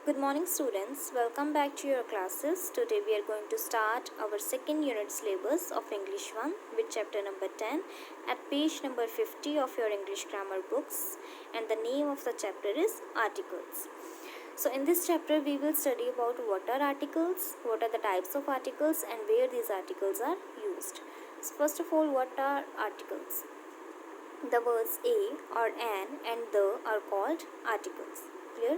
Good morning, students. Welcome back to your classes. Today we are going to start our second unit syllabus of English 1 with chapter number 10 at page number 50 of your English grammar books, and the name of the chapter is Articles. So in this chapter we will study about what are articles, what are the types of articles, and where these articles are used. So first of all, what are articles? The words a or an and the are called articles. Clear?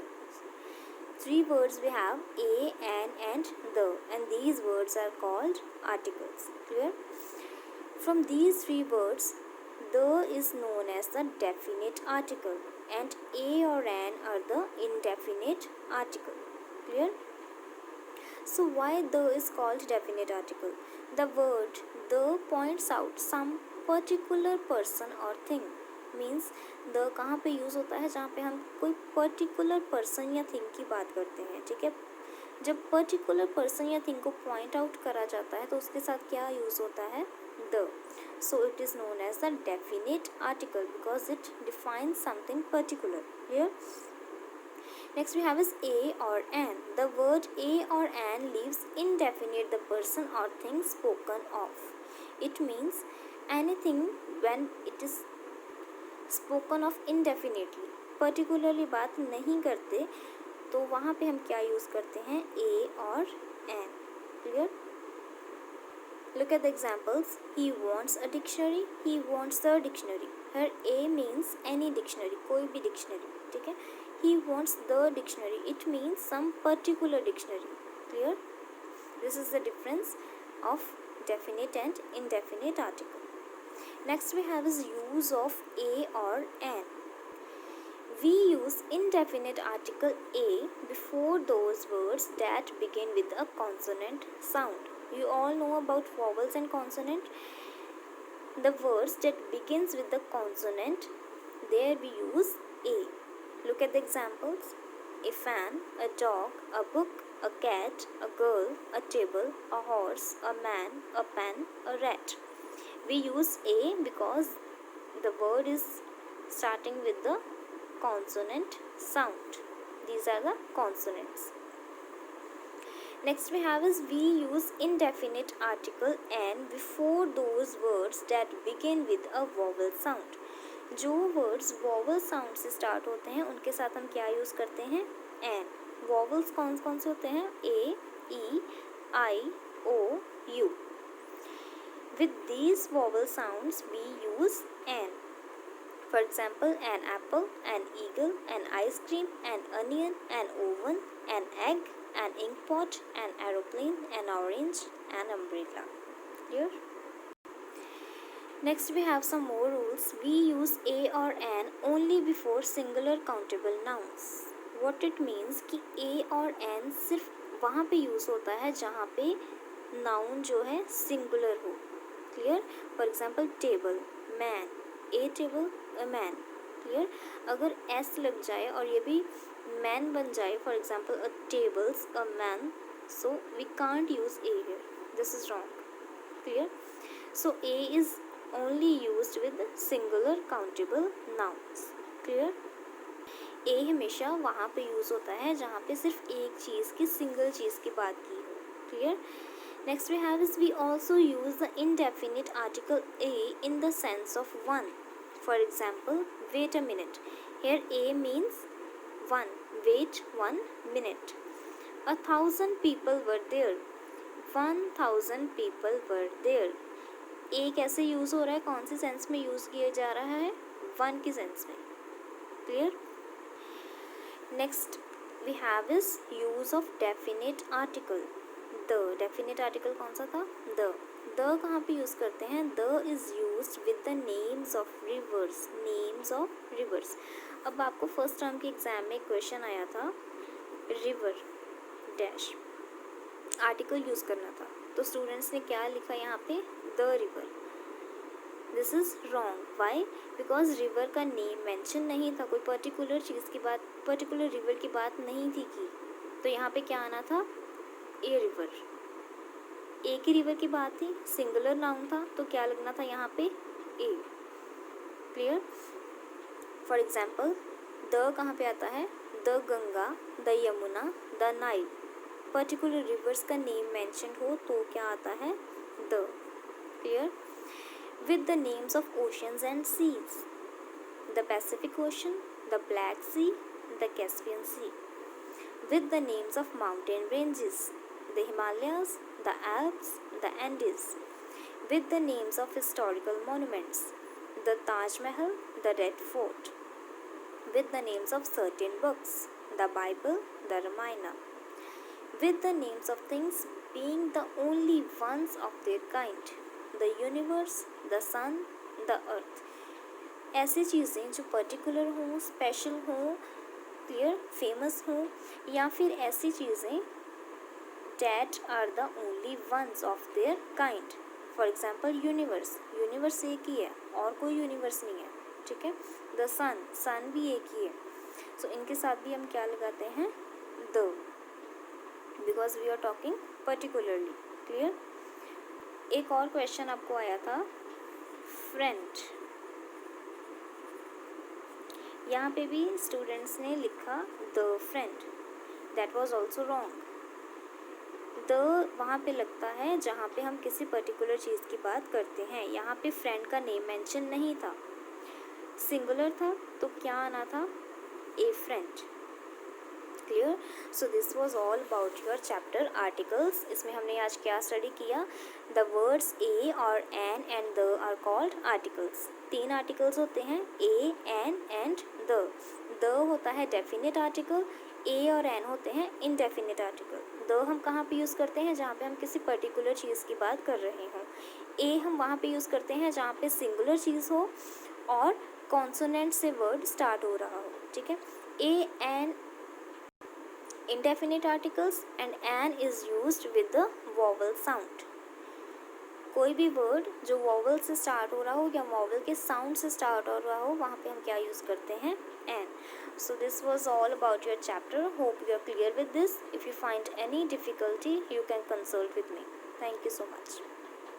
Three words we have: a, an and the, and these words are called articles. Clear? From these three words, the is known as the definite article and a or an are the indefinite article. Clear? So why the is called definite article? The word the points out some particular person or thing. Means the कहाँ पे use होता है? जहाँ पे हम कोई particular person या thing की बात करते हैं. ठीक है, जब पर्टिकुलर पर्सन या थिंग को पॉइंट आउट करा जाता है तो उसके साथ क्या यूज़ होता है? The. So it is known as the definite article because it defines something particular. Clear? Next we have is a or an. The word a or an leaves indefinite the person or thing spoken of. It means anything when it is spoken of indefinitely. Particularly बात नहीं करते तो वहाँ पे हम क्या use करते हैं? a और an. Clear? Look at the examples. He wants a dictionary. He wants the dictionary. Here a means any dictionary, कोई भी dictionary. ठीक है? He wants the dictionary. It means some particular dictionary. Clear? This is the difference of definite and indefinite article. Next we have is use of a or an. We use indefinite article a before those words that begin with a consonant sound. You all know about vowels and consonant. The words that begins with the consonant, there we use a. Look at the examples. A fan, a dog, a book, a cat, a girl, a table, a horse, a man, a pen, a rat. We use a because the word is starting with the consonant sound. These are the consonants. Next we have is we use indefinite article an before those words that begin with a vowel sound. जो words vowel sound से start होते हैं उनके साथ हम क्या use करते हैं? an. vowels कौन कौन से होते हैं? a, e, I, o, u. With these vowel sounds we use an. For example, an apple, an eagle, an ice cream, an onion, an oven, an egg, an ink pot, an aeroplane, an orange, an umbrella. Clear? Next we have some more rules. We use a or an only before singular countable nouns. What it means कि a और an सिर्फ वहाँ पे use होता है जहाँ पे noun जो है सिंगुलर हो. Clear? For example, table, man, a table, a man. Clear? अगर s लग जाए और ये भी man बन जाए, for example, a tables, a man, so we can't use a here. This is wrong. Clear? So a is only used with singular countable nouns. Clear? a हमेशा वहाँ पे यूज़ होता है जहाँ पे सिर्फ एक चीज़ की सिंगल चीज़ की बात की हो. Clear? Next we have is we also use the indefinite article a in the sense of one. For example, wait a minute. Here a means one. Wait 1 minute. 1,000 people were there. 1,000 people were there. a कैसे use हो रहा है? कौन सी sense में use किया जा रहा है? वन की सेंस में. Clear? Next we have is use of definite article. The definite article कौन सा था? द कहाँ पे यूज़ करते हैं? The is used with the names of reverse. Names of reverse. अब आपको फर्स्ट टर्म के एग्जाम में क्वेश्चन आया था, रिवर डैश आर्टिकल यूज़ करना था, तो स्टूडेंट्स ने क्या लिखा यहाँ पे? The river. This is wrong. Why? Because river का नेम मेंशन नहीं था, कोई पर्टिकुलर चीज़ की बात, पर्टिकुलर रिवर की बात नहीं थी की, तो यहाँ पे क्या आना था? A river. एक ही रिवर की बात थी, सिंगुलर नाउन था, तो क्या लगना था यहाँ पे? A. Clear? For example, the कहाँ पे आता है? The Ganga, the Yamuna, the Nile. Particular rivers का नेम मेंशन हो तो क्या आता है? The. Clear? With the names of oceans and seas, the Pacific Ocean, the Black Sea, the Caspian Sea. With the names of mountain ranges, the Himalayas, the Alps, the Andes. With the names of historical monuments, the Taj Mahal, the Red Fort. With the names of certain books, the Bible, the Ramayana. With the names of things being the only ones of their kind, the universe, the sun, the earth. ऐसी चीज़ें जो particular हों, special हों, clear, famous हों, या फिर ऐसी चीज़ें that are the only ones of their kind. For example universe, universe एक ही है और कोई यूनिवर्स नहीं है, ठीक है। द सन, सन भी एक ही है। सो इनके साथ भी हम क्या लगाते हैं? The, because we are talking particularly. Clear? एक और क्वेश्चन आपको आया था, फ्रेंड। यहाँ पे भी स्टूडेंट्स ने लिखा the friend, that was also wrong. The वहाँ पे लगता है जहाँ पे हम किसी पर्टिकुलर चीज़ की बात करते हैं। यहाँ पे फ्रेंड का नेम मेंशन नहीं था, सिंगुलर था, तो क्या आना था? ए friend. Clear? So this was all about your chapter articles. इसमें हमने आज क्या स्टडी किया? द वर्ड्स ए और an and the are called articles. 3 articles होते हैं, a, an and the. The होता है डेफिनेट आर्टिकल, ए और एन होते हैं इनडेफिनेट आर्टिकल। द हम कहाँ पे यूज़ करते हैं? जहाँ पे हम किसी पर्टिकुलर चीज़ की बात कर रहे हों। ए हम वहाँ पे यूज़ करते हैं जहाँ पे सिंगुलर चीज़ हो और कॉन्सोनेंट से वर्ड स्टार्ट हो रहा हो, ठीक है। A N indefinite articles and an is used with the vowel sound. कोई भी वर्ड जो वॉवल से स्टार्ट हो रहा हो या वॉवल के साउंड से स्टार्ट हो रहा हो, वहाँ पे हम क्या यूज़ करते हैं? An. So this was all about your chapter. Hope you are clear with this. If you find any difficulty you can consult with me. Thank you so much.